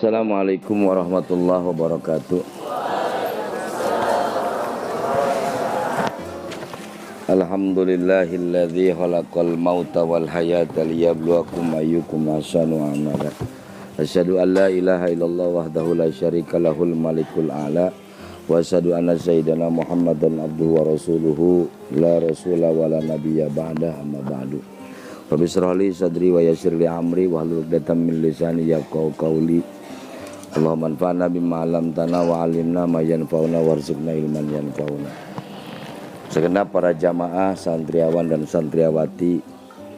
Assalamualaikum warahmatullahi wabarakatuh. Alhamdulillahilladzi khalaqal mauta wal hayata liyabluwakum ayyukum ahsanu amala. Asyhadu an la ilaha illallah wahdahu la syarika lahul malikul a'la wa asyhadu anna sayyidana Muhammadan abduhu wa rasuluhu la rasula wa la nabiyya ba'da amma ba'du. Rabbi shrah li sadri wa yassir li amri wahlul 'uqdatam min lisani yafqahu qawli. Allahumma anfa'na bima 'allamtana wa 'allimna ma yanfa'una warzuqna ilman yanfa'una. Segenap para jamaah, santriawan dan santriawati,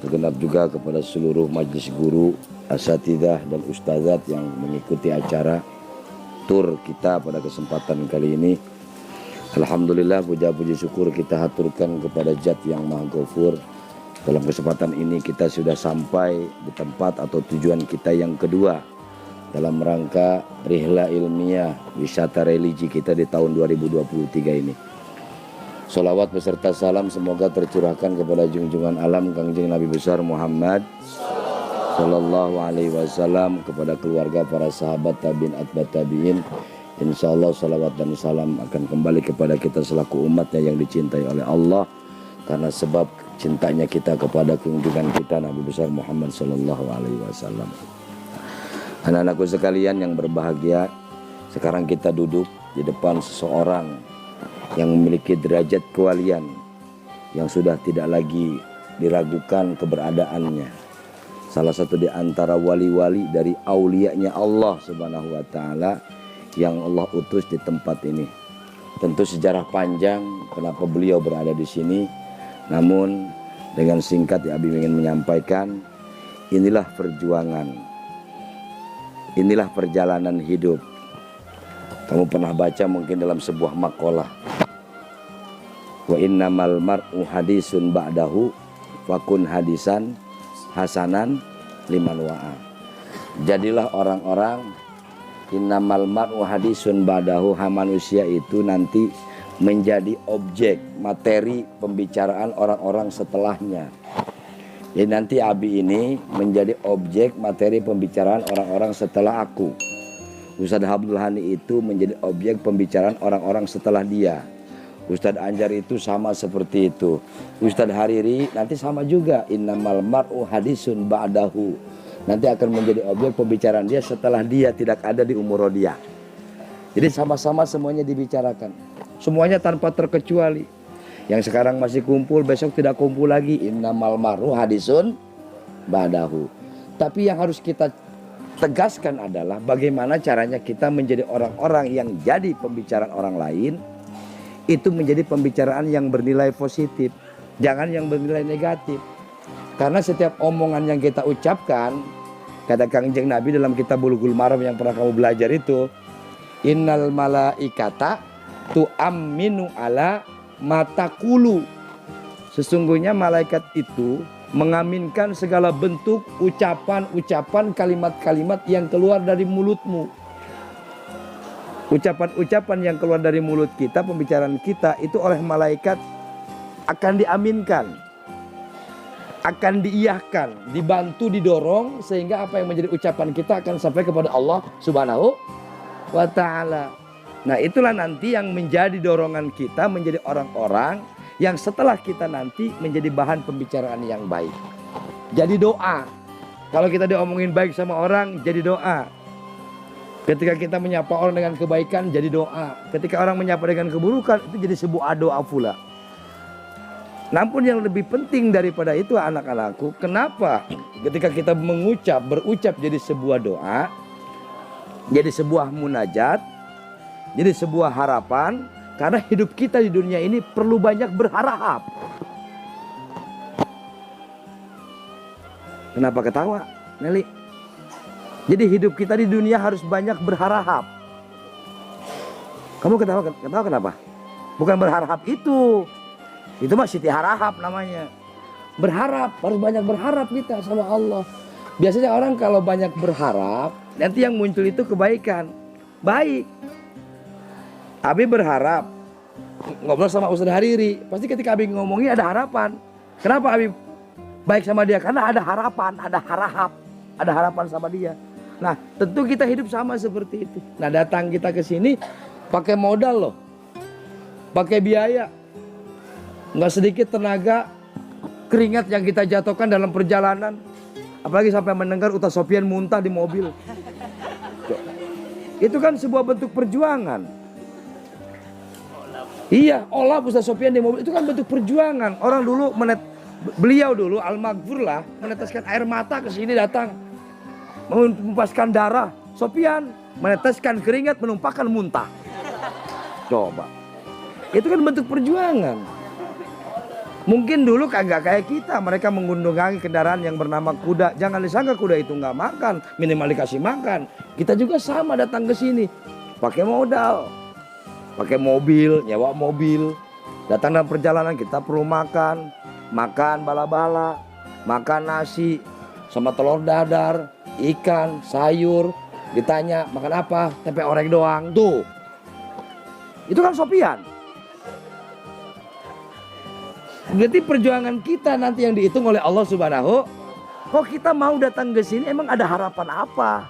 segenap juga kepada seluruh majelis guru, asatidzah dan ustazat yang mengikuti acara tur kita pada kesempatan kali ini. Alhamdulillah, puja puji syukur kita haturkan kepada Zat yang Maha Ghafur. Dalam kesempatan ini kita sudah sampai di tempat atau tujuan kita yang kedua dalam rangka rihla ilmiah wisata religi kita di tahun 2023 ini. Sholawat beserta salam semoga tercurahkan kepada junjungan alam Kangjeng Nabi besar Muhammad Sallallahu Alaihi Wasallam, kepada keluarga, para sahabat, tabi'in, atba' tabi'in. Insyaallah sholawat dan salam akan kembali kepada kita selaku umatnya yang dicintai oleh Allah, karena sebab cintanya kita kepada junjungan kita Nabi besar Muhammad Sallallahu Alaihi Wasallam. Anak-anakku sekalian yang berbahagia, sekarang kita duduk di depan seseorang yang memiliki derajat kewalian yang sudah tidak lagi diragukan keberadaannya. Salah satu di antara wali-wali dari aulianya Allah Subhanahu wa taala yang Allah utus di tempat ini. Tentu sejarah panjang kenapa beliau berada di sini. Namun dengan singkat ya Abi ingin menyampaikan, inilah perjuangan. Inilah perjalanan hidup. Kamu pernah baca mungkin dalam sebuah makalah, wa innamal mar'u hadisun ba'dahu fakun hadisan hasanan liman wa'a. Jadilah orang-orang, innamal mar'u hadisun ba'dahu, manusia itu nanti menjadi objek materi pembicaraan orang-orang setelahnya. Jadi nanti Abi ini menjadi objek materi pembicaraan orang-orang setelah aku. Ustadz Abdul Hani itu menjadi objek pembicaraan orang-orang setelah dia. Ustadz Anjar itu sama seperti itu. Ustadz Hariri nanti sama juga. Innamal mar'u hadisun ba'dahu. Nanti akan menjadi objek pembicaraan dia setelah dia tidak ada di umur dia. Jadi sama-sama semuanya dibicarakan. Semuanya tanpa terkecuali. Yang sekarang masih kumpul, besok tidak kumpul lagi. Innamal mar'u hadisun ba'dahu. Tapi yang harus kita tegaskan adalah bagaimana caranya kita menjadi orang-orang yang jadi pembicaraan orang lain. Itu menjadi pembicaraan yang bernilai positif, jangan yang bernilai negatif. Karena setiap omongan yang kita ucapkan, kata Kangjeng Nabi dalam kitab Bulughul Maram yang pernah kamu belajar itu, innal malaikata tu'amminu ala matakulu. Sesungguhnya malaikat itu mengaminkan segala bentuk ucapan-ucapan, kalimat-kalimat yang keluar dari mulutmu. Ucapan-ucapan yang keluar dari mulut kita, pembicaraan kita itu oleh malaikat akan diaminkan, akan diiyahkan, dibantu, didorong, sehingga apa yang menjadi ucapan kita akan sampai kepada Allah Subhanahu wa ta'ala. Nah, itulah nanti yang menjadi dorongan kita menjadi orang-orang yang setelah kita nanti menjadi bahan pembicaraan yang baik. Jadi doa. Kalau kita diomongin baik sama orang, jadi doa. Ketika kita menyapa orang dengan kebaikan, jadi doa. Ketika orang menyapa dengan keburukan, itu jadi sebuah doa pula. Namun yang lebih penting daripada itu anak-anakku, kenapa ketika kita berucap jadi sebuah doa, jadi sebuah munajat, jadi sebuah harapan. Karena hidup kita di dunia ini perlu banyak berharap. Kenapa ketawa, Nelly? Jadi hidup kita di dunia harus banyak berharap. Kamu ketawa kenapa? Bukan berharap itu. Itu mah Siti Harahap namanya. Berharap, harus banyak berharap kita sama Allah. Biasanya orang kalau banyak berharap, nanti yang muncul itu kebaikan. Baik. Abi berharap ngobrol sama Ustadz Hariri. Pasti ketika Abi ngomongin ada harapan. Kenapa Abi baik sama dia? Karena ada harapan, ada harapan sama dia. Nah, tentu kita hidup sama seperti itu. Nah, datang kita ke sini pakai modal loh. Pakai biaya. Nggak sedikit tenaga, keringat yang kita jatuhkan dalam perjalanan. Apalagi sampai mendengar Ustadz Sofyan muntah di mobil. Itu kan sebuah bentuk perjuangan. Iya, olah Ustadz Sofyan di mobil itu kan bentuk perjuangan. Orang dulu beliau dulu Al-Maghfur lah meneteskan air mata ke sini datang. Menumpaskan darah. Sofyan meneteskan keringat, menumpahkan muntah. Coba. Itu kan bentuk perjuangan. Mungkin dulu kagak kayak kita. Mereka menggunungi kendaraan yang bernama kuda. Jangan disangka kuda itu nggak makan. Minimal dikasih makan. Kita juga sama datang ke sini. Pakai modal. Pakai mobil, nyewa mobil. Datang dalam perjalanan kita perlu makan. Makan bala-bala. Makan nasi. Sama telur dadar. Ikan, sayur. Ditanya makan apa? Tempe orek doang. Tuh. Itu kan Sofyan. Berarti perjuangan kita nanti yang dihitung oleh Allah Subhanahu. Kok kita mau datang ke sini emang ada harapan apa?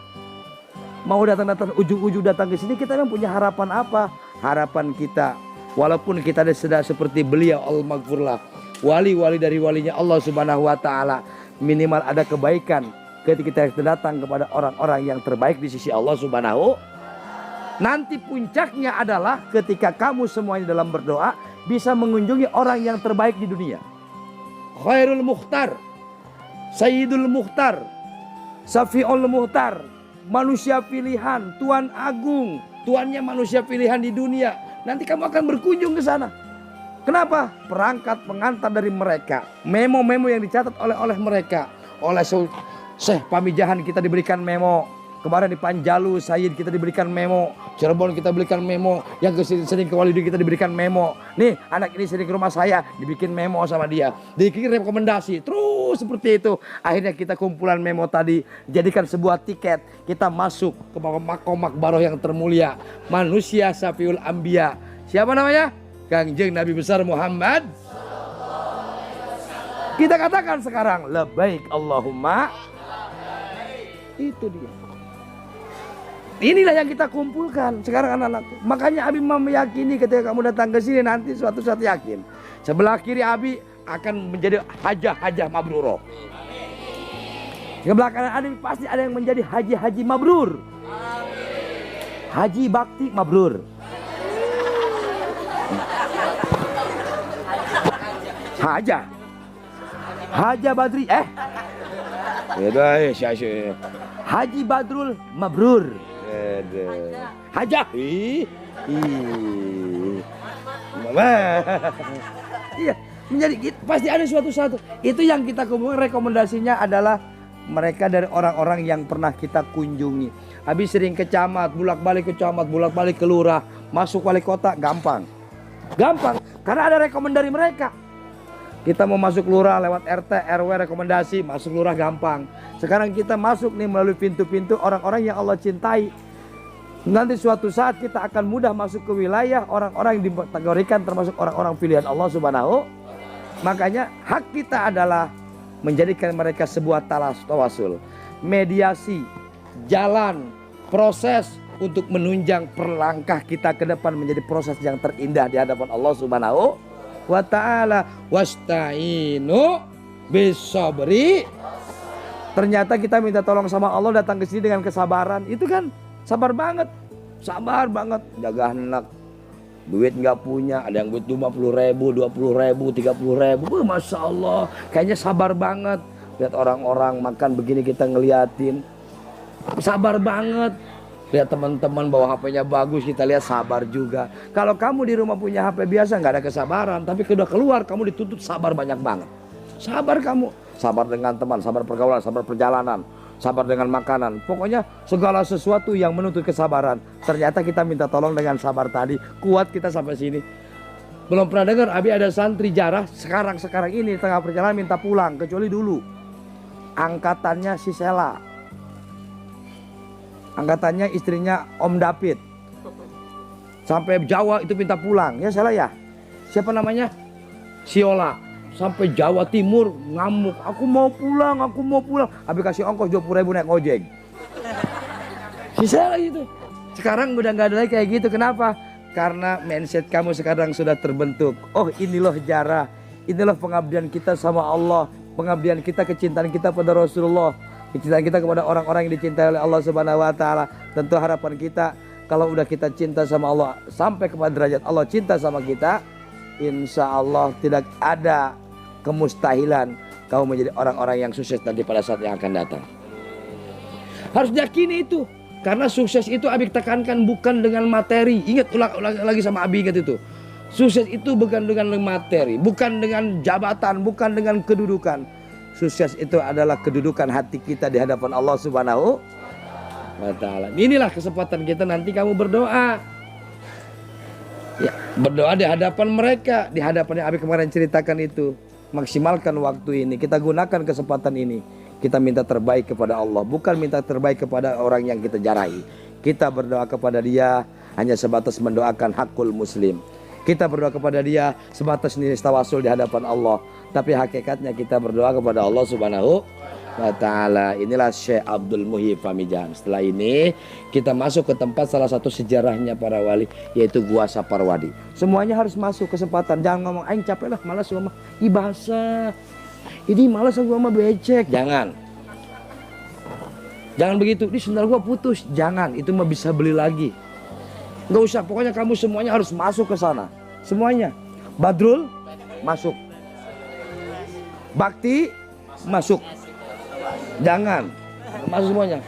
Mau datang ujung-ujung datang ke sini kita emang punya harapan apa? Harapan kita walaupun kita sudah seperti beliau Al-Maghfurlah, wali-wali dari walinya Allah Subhanahu wa taala, minimal ada kebaikan ketika kita datang kepada orang-orang yang terbaik di sisi Allah Subhanahu. Nanti puncaknya adalah ketika kamu semuanya dalam berdoa bisa mengunjungi orang yang terbaik di dunia. Khairul Mukhtar, Sayyidul Mukhtar, Safi'ul Mukhtar, manusia pilihan, Tuan Agung, tuannya manusia pilihan di dunia. Nanti kamu akan berkunjung ke sana. Kenapa? Perangkat pengantar dari mereka, memo-memo yang dicatat oleh mereka, oleh Syekh Pamijahan kita diberikan memo. Kemarin di Panjalu Sayyid kita diberikan memo. Cirebon kita diberikan memo. Yang sering ke Walidin kita diberikan memo. Nih anak ini sering ke rumah saya, dibikin memo sama dia, dikirim rekomendasi. Terus seperti itu. Akhirnya kita kumpulan memo tadi jadikan sebuah tiket. Kita masuk ke makom makbaroh yang termulia, manusia Safiul Anbiya. Siapa namanya? Kangjeng Nabi besar Muhammad. Kita katakan sekarang labbaik Allahumma. Itu dia. Inilah yang kita kumpulkan sekarang anak-anakku. Makanya Abi meyakini ketika kamu datang ke sini nanti suatu saat yakin. Sebelah kiri Abi akan menjadi hajah-hajah mabruro. Sebelah kanan Abi pasti ada yang menjadi haji-haji mabrur. Haji bakti mabrur. Haja Badri Haji Badrul Mabrur. Haja iya menjadi pasti ada suatu itu yang kita kumpulkan. Rekomendasinya adalah mereka dari orang-orang yang pernah kita kunjungi. Habis sering ke camat, bolak-balik ke camat, bolak-balik ke lurah, masuk wali kota gampang karena ada rekomendasi mereka. Kita mau masuk lurah lewat RT, RW rekomendasi, masuk lurah gampang. Sekarang kita masuk nih melalui pintu-pintu orang-orang yang Allah cintai. Nanti suatu saat kita akan mudah masuk ke wilayah orang-orang yang dikategorikan termasuk orang-orang pilihan Allah Subhanahu. Makanya hak kita adalah menjadikan mereka sebuah tawasul, mediasi, jalan, proses untuk menunjang perlangkah kita ke depan menjadi proses yang terindah di hadapan Allah Subhanahu wa ta'ala. Wasta'inu bisabri. Ternyata kita minta tolong sama Allah, datang ke sini dengan kesabaran. Itu kan sabar banget. Jaga anak, duit nggak punya, ada yang duit 50.000, 20.000, 30.000. Masya Allah, kayaknya sabar banget. Lihat orang-orang makan begini kita ngeliatin, sabar banget. Lihat teman-teman bawa HP-nya bagus, kita lihat sabar juga. Kalau kamu di rumah punya HP biasa nggak ada kesabaran, tapi udah keluar kamu dituntut sabar banyak banget. Sabar kamu, sabar dengan teman, sabar pergaulan, sabar perjalanan, sabar dengan makanan. Pokoknya segala sesuatu yang menuntut kesabaran. Ternyata kita minta tolong dengan sabar tadi, kuat kita sampai sini. Belum pernah dengar Abi ada santri jarah sekarang ini tengah perjalanan minta pulang, kecuali dulu. Angkatannya si Sela. Angkatannya istrinya Om David. Sampai Jawa itu minta pulang. Ya salah ya. Siapa namanya? Siola. Sampai Jawa Timur ngamuk. Aku mau pulang. Habis kasih ongkos 20.000 naik ojek. Si Siola gitu. Sekarang udah nggak ada lagi kayak gitu. Kenapa? Karena mindset kamu sekarang sudah terbentuk. Oh ini loh jarah. Inilah pengabdian kita sama Allah. Pengabdian kita, kecintaan kita pada Rasulullah. Kecintaan kita kepada orang-orang yang dicintai oleh Allah Subhanahu wa ta'ala. Tentu harapan kita kalau udah kita cinta sama Allah sampai kepada derajat Allah cinta sama kita, insya Allah tidak ada kemustahilan kamu menjadi orang-orang yang sukses nanti pada saat yang akan datang. Harus yakini itu. Karena sukses itu Abi tekankan bukan dengan materi. Ingat ulang lagi sama Abi, ingat itu. Sukses itu bukan dengan materi, bukan dengan jabatan, bukan dengan kedudukan. Sukses itu adalah kedudukan hati kita di hadapan Allah Subhanahu wa ta'ala. Inilah kesempatan kita nanti kamu berdoa. Ya, berdoa di hadapan mereka, di hadapan yang Abi kemarin ceritakan itu. Maksimalkan waktu ini, kita gunakan kesempatan ini. Kita minta terbaik kepada Allah, bukan minta terbaik kepada orang yang kita jarahi. Kita berdoa kepada Dia hanya sebatas mendoakan hakul muslim. Kita berdoa kepada Dia sebatas nilai tawasul di hadapan Allah. Tapi hakikatnya kita berdoa kepada Allah Subhanahu wa ta'ala. Inilah Syekh Abdul Muhyi Famijan. Setelah ini kita masuk ke tempat salah satu sejarahnya para wali, yaitu Gua Saparwadi. Semuanya harus masuk kesempatan. Jangan ngomong aing capek lah, malas gua mah. Ih bahasa. Ini malas gua mah becek. Jangan begitu. Ini sendal gua putus. Jangan, itu mah bisa beli lagi. Nggak usah, pokoknya kamu semuanya harus masuk ke sana. Semuanya. Badrul masuk. Bakti masuk. Jangan masuk semuanya.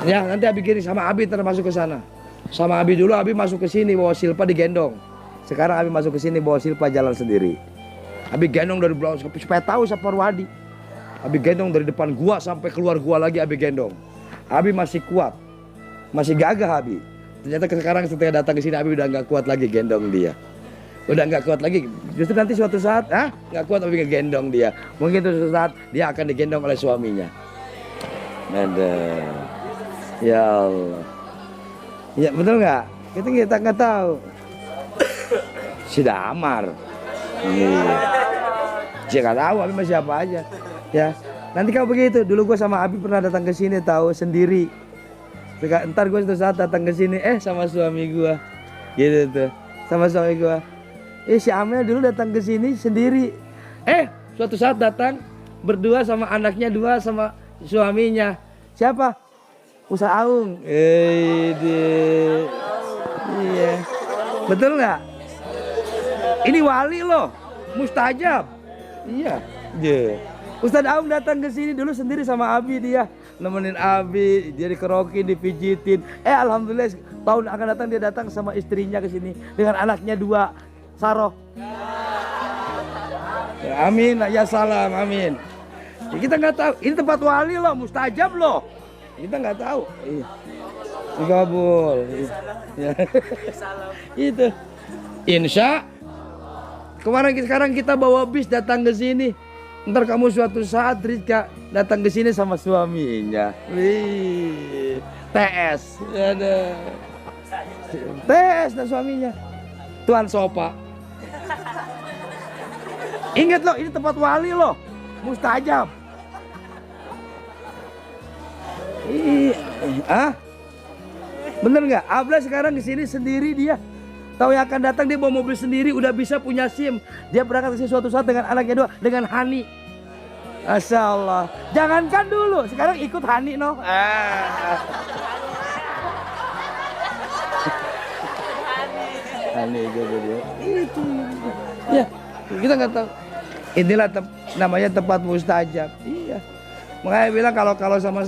Ya nanti Abi kiri sama Abi termasuk ke sana. Sama Abi dulu Abi masuk ke sini bawa Silpa digendong. Sekarang Abi masuk ke sini bawa Silpa jalan sendiri. Abi gendong dari belakang supaya tahu Saparwadi. Abi gendong dari depan gua sampai keluar gua lagi Abi gendong. Abi masih kuat. Masih gagah Abi. Ternyata sekarang setelah datang ke sini Abi udah nggak kuat lagi gendong dia. Udah nggak kuat lagi. Justru nanti suatu saat nggak kuat Abi ngegendong dia. Mungkin suatu saat dia akan digendong oleh suaminya. Ada. Ya Allah. Ya betul nggak? Kita nggak tahu. Si Damar. Iya. Saya nggak tahu Abi masih siapa aja. Ya. Nanti kalau begitu, dulu gue sama Abi pernah datang ke sini tahu sendiri. Ntar gue suatu saat datang ke sini, sama suami gue, gitu tuh, sama suami gue. Si Amel dulu datang ke sini sendiri. Suatu saat datang berdua sama anaknya dua sama suaminya. Siapa? Musa Aung. Iya. Betul nggak? Ini wali loh, mustajab. Iya. Ustadz Aung datang ke sini dulu sendiri sama Abi, dia nemenin Abi, dia dikerokin, dipijitin. Alhamdulillah tahun akan datang dia datang sama istrinya ke sini dengan anaknya dua, Saroh. Ya, amin, ya salam, amin. Ya, kita nggak tahu, ini tempat wali loh, mustajab loh. Kita nggak tahu. Iya. Dikabul. Ya. Itu. Insya. Sekarang kita bawa bis datang ke sini. Ntar kamu suatu saat Rizka datang ke sini sama suaminya. Wih, TS, ada. TS dan suaminya. Tuan Sopa. Ingat loh, ini tempat wali loh, mustajab. Bener nggak? Abla sekarang di sini sendiri dia. Tahu yang akan datang dia bawa mobil sendiri, udah bisa punya SIM. Dia berangkat ke sini suatu saat dengan anaknya dua, dengan Hani. Masya Allah. Jangankan dulu, sekarang ikut Hani no. Hani juga dia. Itu. Ya, kita nggak tahu. Inilah namanya tempat mustajab. Iya. Makanya bilang kalau sama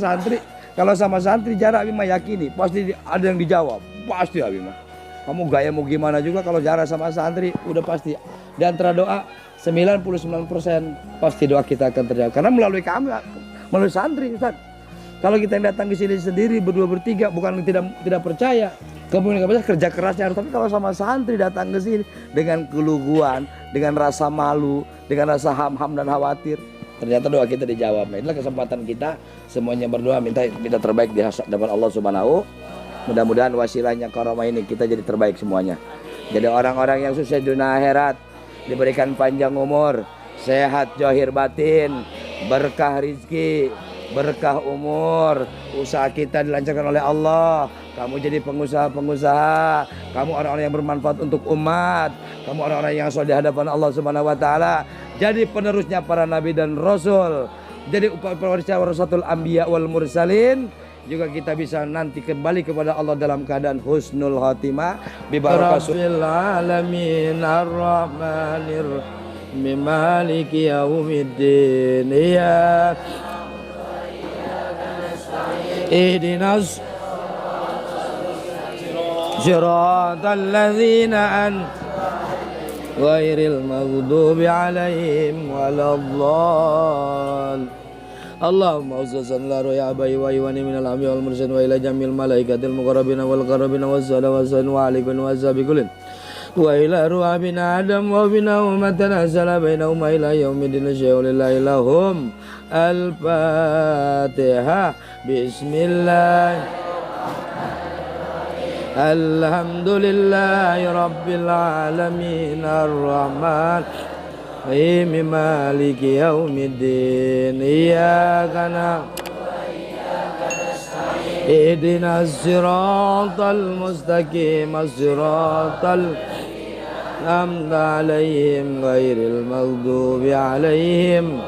santri jarak Abi meyakini pasti ada yang dijawab. Pasti Abi mah. Kamu gaya mau gimana juga kalau jarak sama santri udah pasti. Di antara doa 99% pasti doa kita akan terjawab. Karena melalui kami, melalui santri, Ustaz. Kalau kita yang datang ke sini sendiri berdua bertiga bukan tidak percaya. Kemudian kerja kerasnya harus, tapi kalau sama santri datang ke sini dengan keluguan, dengan rasa malu, dengan rasa ham-ham dan khawatir, ternyata doa kita dijawab. Nah, inilah kesempatan kita semuanya berdoa minta terbaik di hadapan Allah Subhanahu. Mudah-mudahan wasilahnya karomah ini kita jadi terbaik semuanya. Jadi orang-orang yang sukses dunia akhirat, diberikan panjang umur, sehat zahir batin, berkah rizki, berkah umur, usaha kita dilancarkan oleh Allah. Kamu jadi pengusaha-pengusaha, kamu orang-orang yang bermanfaat untuk umat, kamu orang-orang yang soleh di hadapan Allah Subhanahu wa taala. Jadi penerusnya para nabi dan rasul, jadi pewarisnya warasatul anbiya wal mursalin. Juga kita bisa nanti kembali kepada Allah dalam keadaan husnul khatimah bi barakahil alamin arrahmanir maliki yaumiddin ya ihdinas siratal ladzina ghairil maghdubi alaihim waladdallin. Allahumma uzzazan la roya abai wa iwani minal ammi wal mursalin wa ila jamil malaikatil muqarrabina wal qarrabina wassalam wa alaikum wa sabiqulin wa ila ruhabina adam wa bina umatana salam bainahuma ila yaumidin syai'ulillahi lahum al-fatihah bismillah alhamdulillahi rabbil alamin ar-rahman maliki yaumiddin iyyaka na'budu wa iyyaka nasta'in ihdinas siratal mustaqim siratal an'amta 'alaihim ghairil maghdubi 'alaihim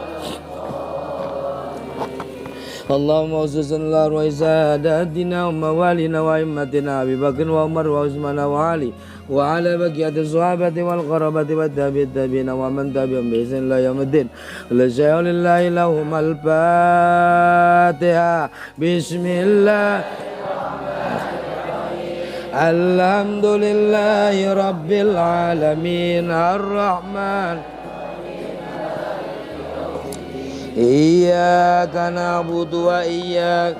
Allahumma salli ala sayyidina wa mawalina wa immatina Abi Bakr wa Umar wa Utsman wa Ali wa ala baqiyati sahabati wal qarabati wat tabi'in wa man tabi'ahum bi ihsan ila yaumiddin. Lillahi lahum al-Fatihah. Bismillah. Alhamdulillahi rabbil alamin ar-Rahman Iyyaka na'budu wa iyyaka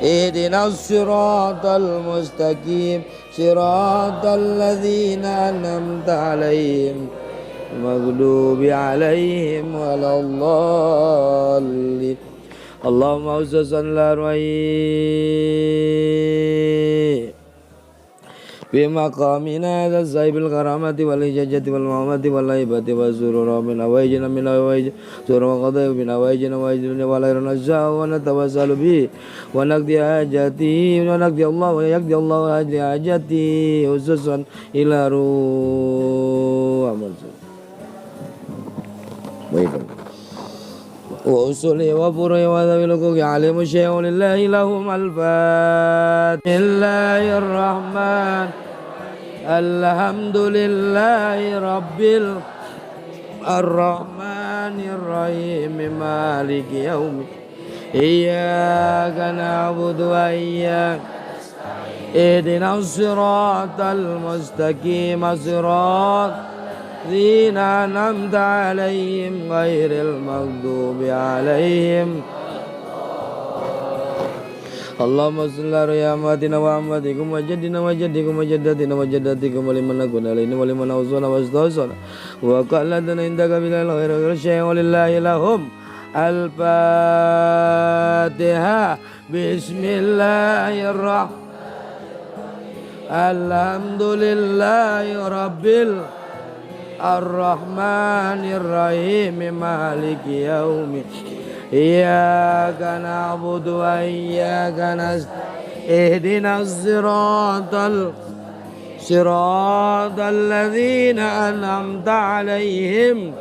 ihdinas siratal mustaqim siratal ladzina an'amta 'alaihim maghdubi 'alaihim waladdallin. Allahumma salli ala في مقامنا هذا الزايب الكرامة والهجاجة والمعامة والهيبة والسرور من أويجنا من أويج سرور وقضاء من أويجنا وأويجنا ولا نرجع ونتوسل به ونقضي حاجتي ونقضي الله ويقضي الله حاجتي خصوصا إلى روح وأصولي وفروعي وذوي الحقوق عليهم الشيء ولله لهم الفاتحة. بسم الله الرحمن الحمد لله رب الرحمن الرحيم مالك يوم إياك نعبد وإياك اهدنا الصراط المستقيم صراط الذين أنعمت عليهم غير المغضوب عليهم. اللهم صل على أمواتنا وأمواتكم وجدنا وجدكم وجدتنا وجدتكم ولمن نكون علينا ولمن أوصانا واستوصانا وقلتنا عندك بلا الخير وغير شيء ولله لهم الفاتحة. بسم الله الرحمن الحمد لله رب الرحمن الرحيم مالك يوم إياك نعبد وإياك نستعين اهدنا الصراط الذين أنعمت عليهم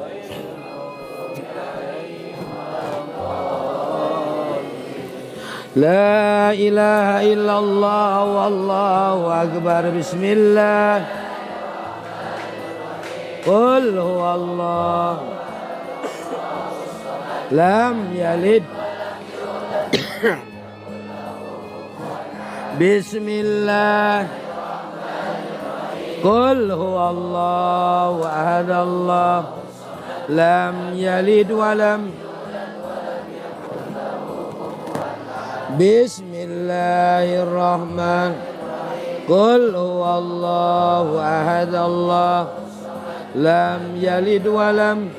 لا إله إلا الله والله أكبر. بسم الله قل هو الله لم يلد بسم الله قل هو الله أحد الله لم يلد ولم بسم الله الرحمن قل هو الله أحد الله لم يلد ولم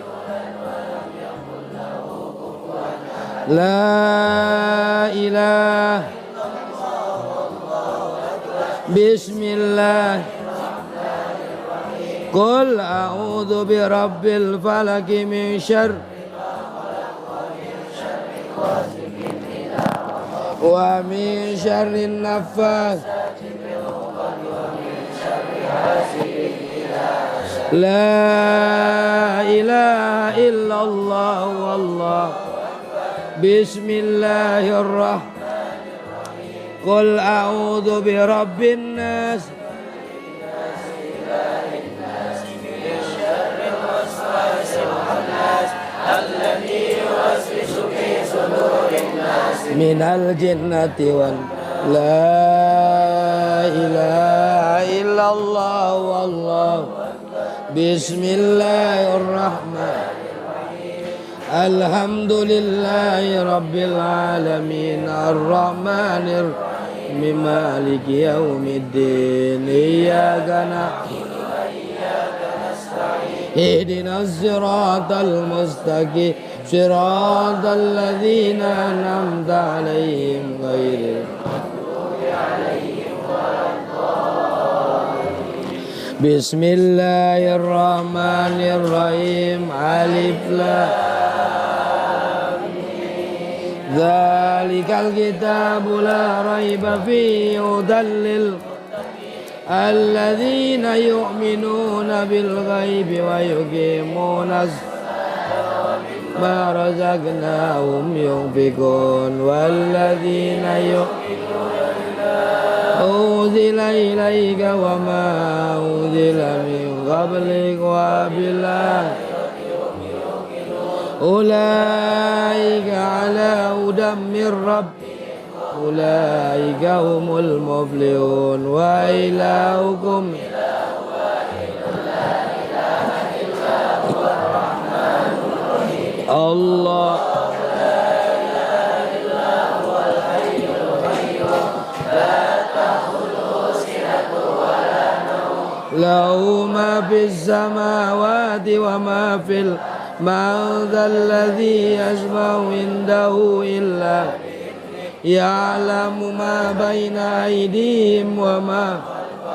لا إله بسم الله قل أعوذ برب الفلق من شر ومن شر النفاث لا إله إلا الله والله بسم الله الرحمن قل أعوذ برب الناس من شر الوسواس الخناس الذي يوسوس في صدور الناس من الجنة لا إله إلا الله والله بسم الله الرحمن الحمد لله رب العالمين الرحمن الرحيم مالك يوم الدين إياك نعبد وإياك نستعين اهدنا الصراط المستقيم صراط الذين أنعمت عليهم غير المغضوب عليهم ولا الضالين. بسم الله الرحمن الرحيم ألف لام ذلك الكتاب لا ريب فيه هدى الذين يؤمنون بالغيب ويقيمون ما رزقناهم ينفقون والذين يؤمنون أنزل إليك وما أنزل من قبلك وبالآخرة أولئك على هدى من ربهم أولئك هم المفلحون. وإلهكم إله واحد لا إله إلا هو الرحمن الرحيم الله لا إله إلا هو الحي القيوم لا تأخذه سنة ولا نوم له ما في السماوات وما في الأرض من ذا الذي يشفع عنده إلا يعلم ما بين أيديهم وما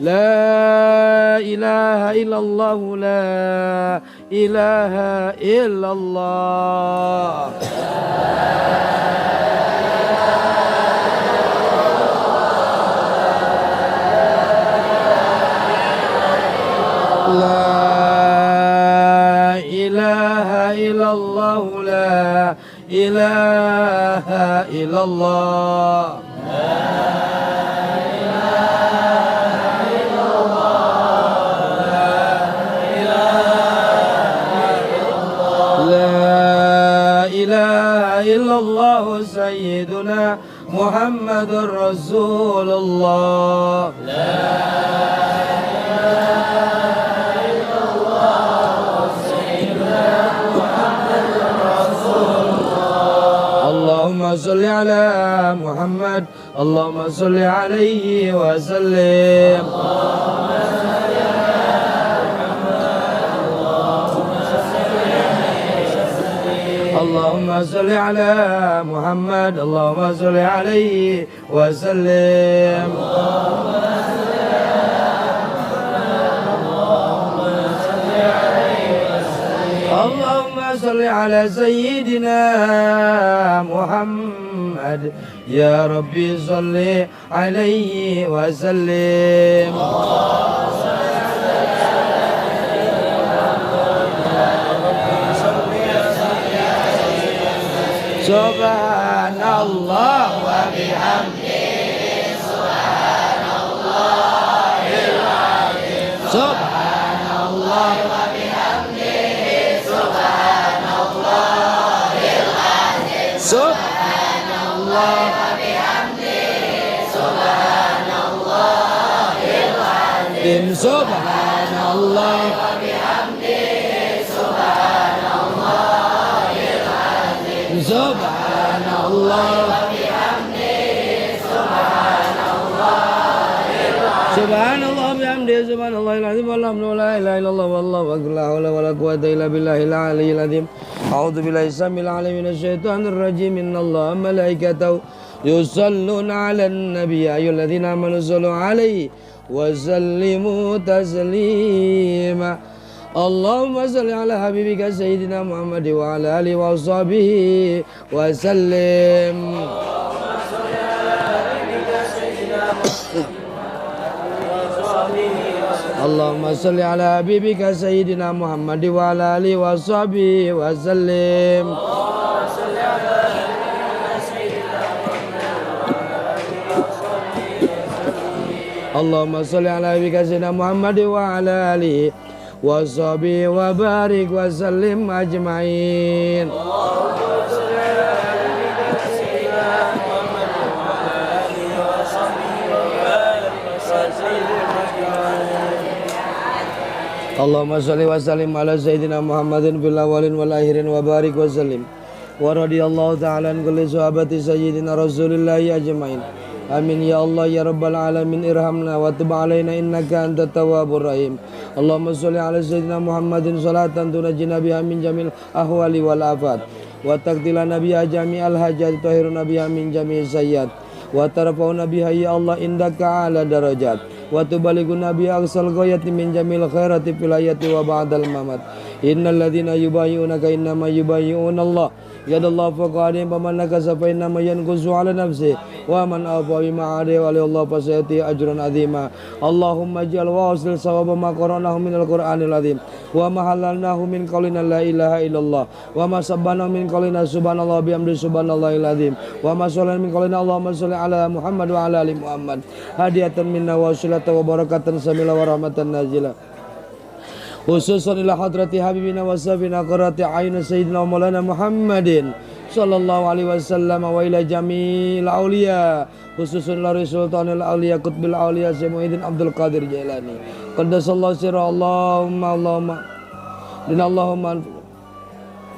لا إله إلا الله لا إله إلا الله لا إله إلا الله لا إله إلا الله لا إله إلا الله سيدنا محمد رسول الله اللهم صل على محمد اللهم صل عليه وسلم اللهم صل على محمد اللهم صل عليه وسلم اللهم صل على سيدنا محمد يا ربي صل عليه وسلم سبحان الله وبحمده سبحان الله العظيم سبحان الله وبحمده سبحان الله العظيم سبحان الله وبحمده سبحان الله العظيم سبحان الله سبحان الله سبحان الله بحمده سبحان الله العظيم والحمد لا اله الا الله والله اكبر لا حول ولا قوه الا بالله العلي العظيم اعوذ بالله السميع العليم من الشيطان الرجيم ان الله وملائكته يصلون على النبي يا ايها الذين امنوا صلوا عليه وسلموا تسليما اللهم صل على حبيبك سيدنا محمد وعلى آله وصحبه وسلم اللهم صل على حبيبك سيدنا محمد وعلى آله وصحبه وسلم اللهم صل على حبيبك سيدنا محمد وعلى آله وصحبه وبارك وسلم أجمعين اللهم صل وسلم على سيدنا محمد في الأولين والآخرين وبارك وسلم ورضي الله تعالى عن كل صحابة سيدنا رسول الله أجمعين آمين يا الله يا رب العالمين ارحمنا وتب علينا إنك أنت التواب الرحيم اللهم صل على سيدنا محمد صلاة تنجينا بها من جميع الأحوال والآفات وتقضي لنا بها جميع الحاجات وتطهرنا بها من جميع السيئات وترفعنا بها يا الله عندك أعلى درجات وتبلغنا بها أقصى الغاية من جميع الخيرات في الحياة وبعد الممات إن الذين يبايعونك إنما يبايعون الله يد الله فوق أيديهم فمن نكث فإنما ينكث على نفسه ومن أوفى بما عهد عليه الله فسيؤتيه أجرا عظيما اللهم اجعل واصل صواب ما قرأناه من القرآن العظيم وما حللناه من قولنا لا إله إلا الله وما سبحناه من قولنا سبحان الله بحمده سبحان الله العظيم وما صلينا من قولنا اللهم صل على محمد وعلى آل محمد هدية منا وصلة وبركة سميلة ورحمة نازلة khususan ila hadrati habibina wa safina qurrati ayun sayyidina wa maulana Muhammadin sallallahu alaihi wasallam wa ila jami'il auliya khususan ila sultanil auliya qutbil auliya Syekh Muhyiddin Abdul Qadir Jailani qaddasallahu sirra Allahumma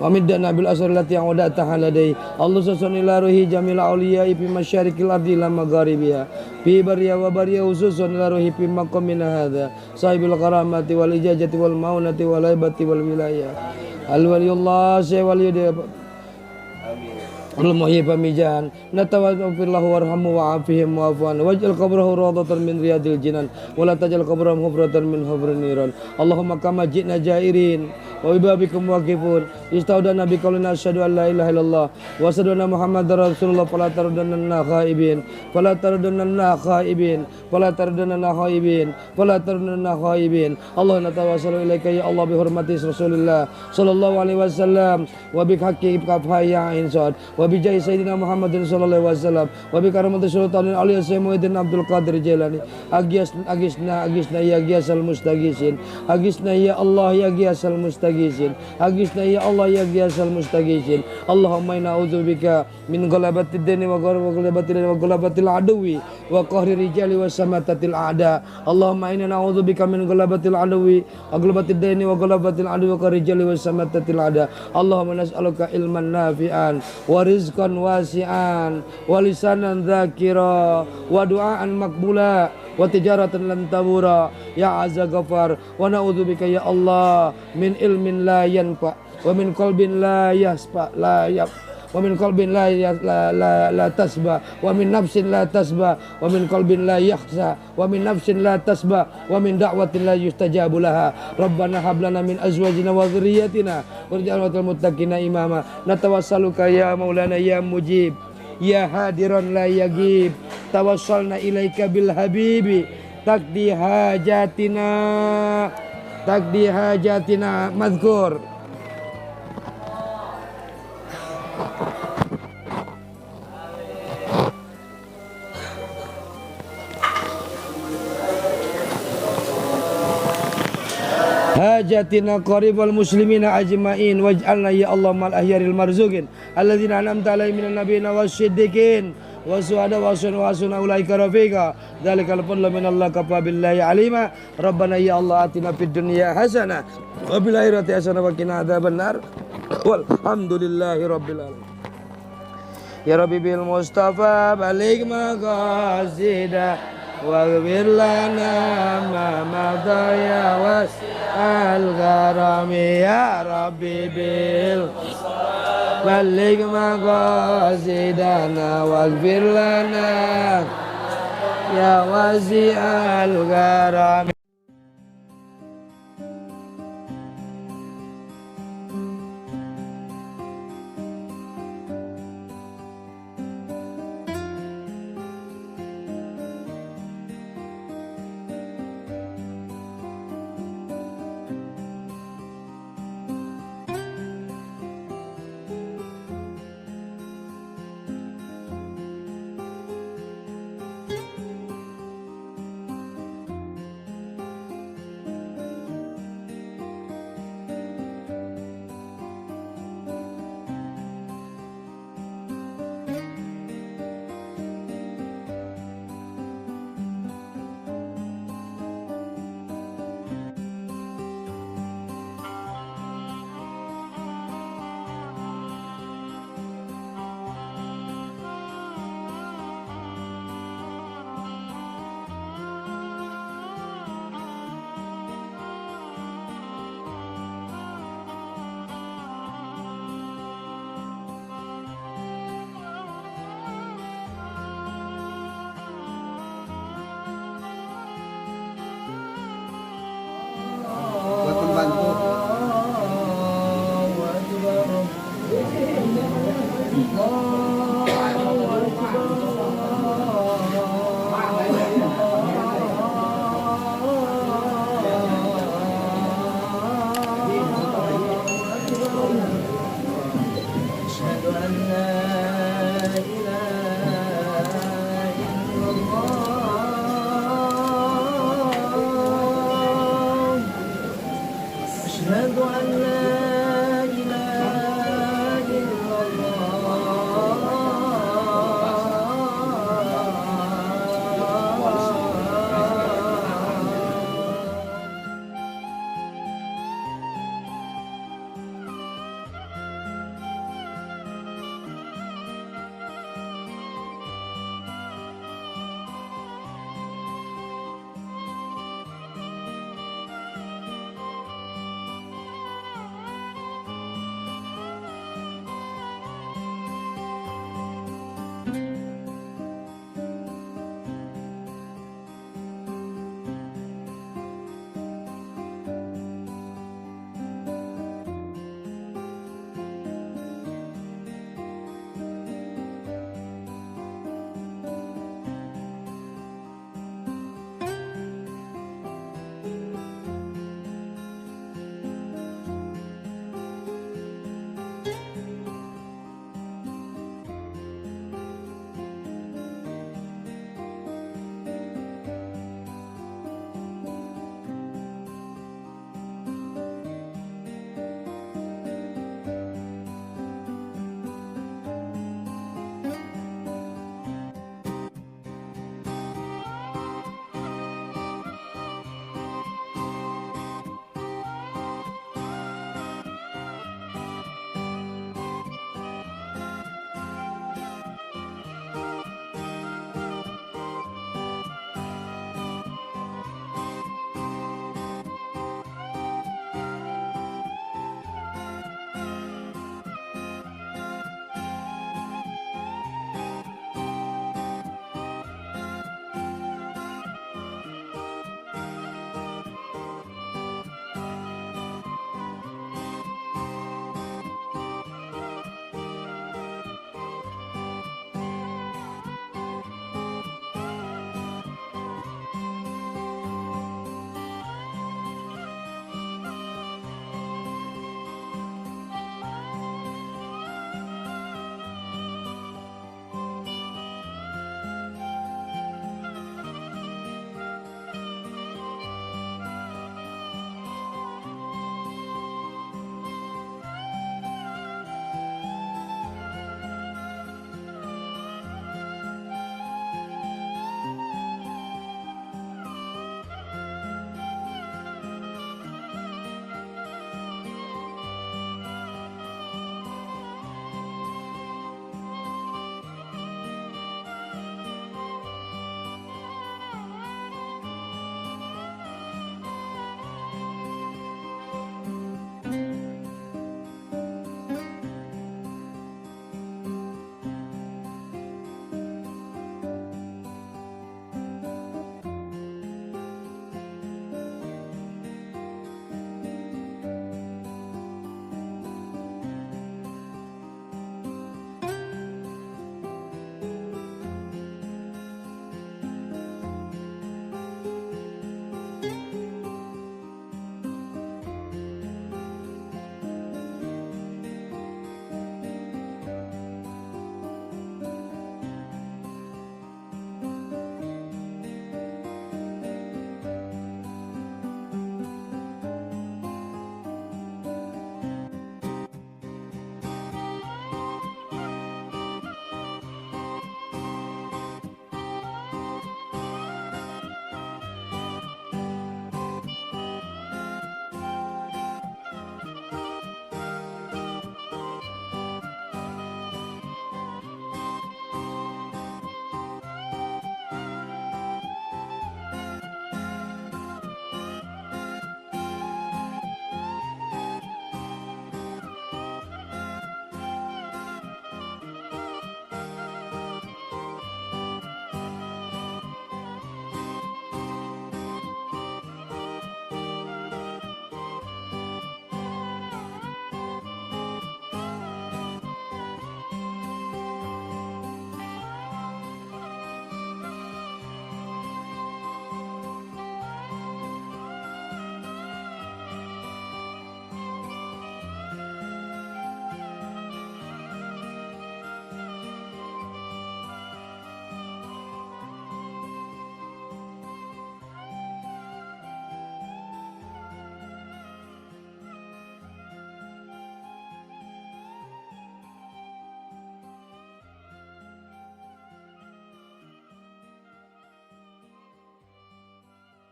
wa middana bil asr lati wada'ta haladai Allah susun ila ruhi jamil auliya fi masyarikil ardi la magharibiha fi barya wa barya susun ila ruhi fi maqamina hadha sahibil karamati wal ijazati wal maunati wal haibati wal wilayah al waliyullah syekh waliyud المحيي فميجان نتوفر له وارحمه وعافهم وعفوان واجعل قبره روضة من رياض الجنان ولا تجعل قبره حفرة من حفر النيران اللهم كما جئنا جائرين وببابكم واقفون استودعنا بقولنا أشهد أن لا إله إلا الله وأشهد أن محمد رسول الله فلا تردننا خائبين فلا تردننا خائبين فلا تردننا خائبين فلا تردننا خائبين الله نتوسل إليك يا الله بحرمة رسول الله صلى الله عليه وسلم وبحق كفاية يا إنسان وبجاه سيدنا محمد صلى الله عليه وسلم وبكرامة سلطان علي سيدنا عبد القادر الجيلاني أجسنا يا غياث المستغيثين أجسنا يا الله يا غياث المستغيثين أجسنا يا الله يا غياث المستغيثين اللهم إنا نعوذ بك من غلبة الدين وغلبة العدو وقهر الرجال وشماتة الأعداء اللهم إنا نعوذ بك من غلبة العدو وغلبة الدين وغلبة العدو وقهر الرجال وشماتة الأعداء اللهم نسألك علما نافعا ورزقا واسعا ولسانا ذاكرا ودعاء مقبولا وتجارة لن تبورا يا عز غفار ونعوذ بك يا الله من علم لا ينفع ومن قلب لا يسبع ومن قلب لا تسبع ومن نفس لا تسبع ومن قلب لا يخشى ومن نفس لا تسبع ومن دعوة لا يستجاب لها ربنا هب لنا من أزواجنا وذرياتنا واجعلنا للمتقين إماما نتوسلك يا مولانا يا مجيب يا هادرا لا يجيب توصلنا إليك بالحبيب تقضي حاجاتنا مذكور hajatina qaribal muslimina ajma'in waj'alna ya Allah mal ahyaril marzuqin alladzina an'amta alaihim minan nabiyina wasyiddiqin wasuhada wasuna ulaika rafiqa dzalikal fadlu minallah kafa billahi alima rabbana ya Allah atina fid dunya hasanah wa fil akhirati hasanah wa qina adzabannar walhamdulillahi rabbil alamin ya rabbi bil mustafa baligh maqasida waghfir lana ma madaya was al-gharami ya rabbi bil baligh maqasidana waghfir lana ya wasi al-gharami